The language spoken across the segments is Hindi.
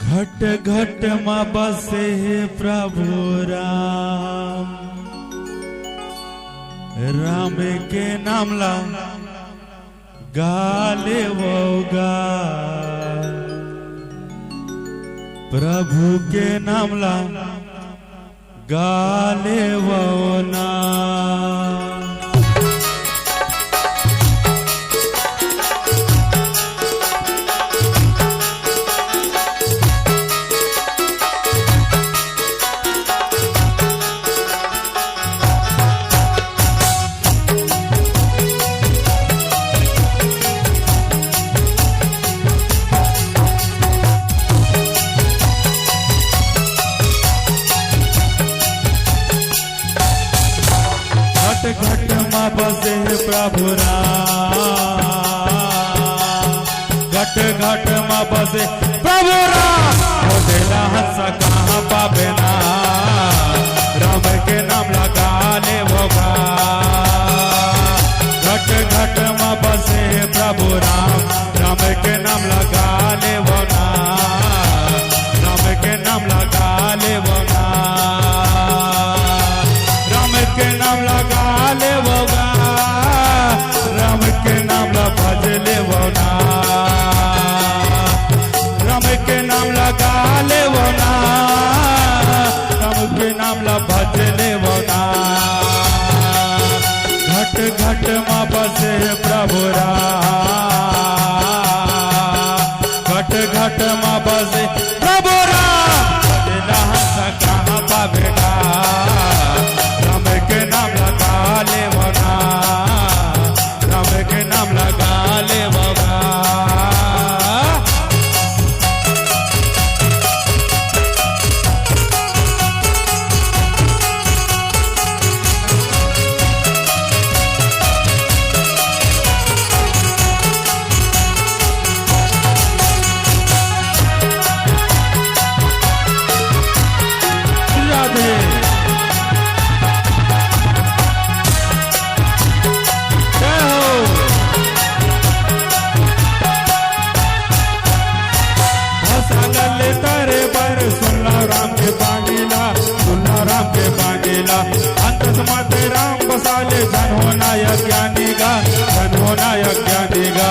घट घट में बसे प्रभु राम, राम के नाम ला गाले वोगा, प्रभु के नाम ला गाले वोना। घट में बसे प्रभु राम, घट घट में बसे प्रभु राम, दिला हंसा कहाँ पावे ना, राम के नाम लगा ले होगा। घट घट में बसे प्रभु राम, राम के नाम लगा ले होगा, राम के नाम लगा ले होगा, राम के नाम लगा ले वोगा, राम के नाम ला भज ले वोगा, राम के नाम लगा ले वोगा, राम के नाम ला भज ले वोगा। घट घट में बसे प्रभु राम, घट घट में बसे प्रभु राम, दिला हंसा कहाँ पावेगा, राम के नाम लगा ले वोगा, राम के नाम लगा ले वोगा। राम के बांगीला, सुनना राम के बांगीला, अंत समाते राम बसाले, धन होना यज्ञानी गा, धन होना यज्ञानी गा।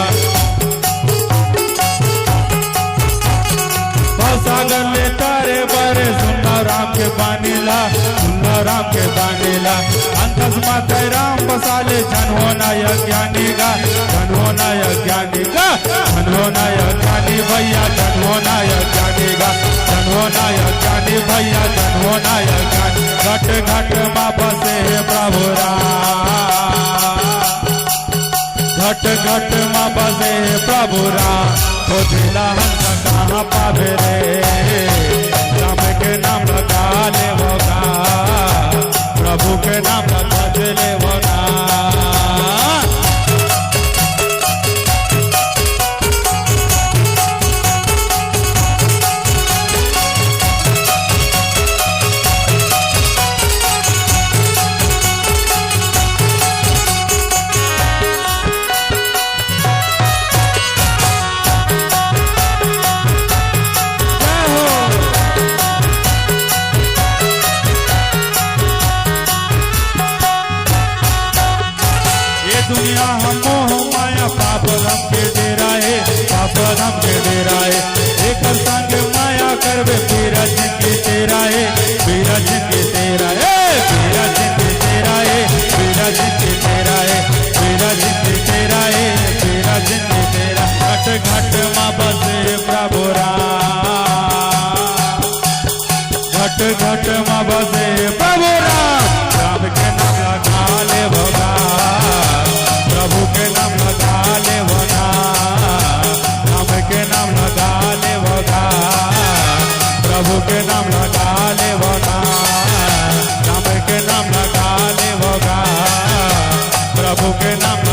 सागर ले तारे बरे, सुनना राम के बांगीला, सुनना राम के बांगीला, अंत समाते राम बसाले, धन होना यज्ञानी गा, धन होना यज्ञानी गा, धन होना यज्ञानी भैया, धन होना यज्ञानी गा, धन होना यज्ञानी भैया, धन होना यज्ञानी। घट घट में बसे प्रभु राम, घट घट में बसे प्रभु राम, तो दिला हंसा कहाँ पावे रे, राम के नाम लगा ले वोगा, प्रभु के नाम लगा ले वोगा। दुनिया हम मोह माया पाप रम के डेरा है, पाप रम के डेरा है, एक संग माया करवे पीरा जिंदगी तेरा है, पीरा जिंदगी तेरा है, पीरा जिंदगी तेरा है, पीरा जिंदगी तेरा है, पीरा जिंदगी तेरा है, पीरा जिंदगी तेरा। घट घट में बसे प्रभु राम, घट घट में बसे प्रभु राम, राम के नाम लगा ले वोगा, प्रभु के नाम लगा ले वोगा, राम के नाम लगा ले वोगा, प्रभु के नाम लगा ले वोगा, राम के नाम लगा ले वोगा, प्रभु के नाम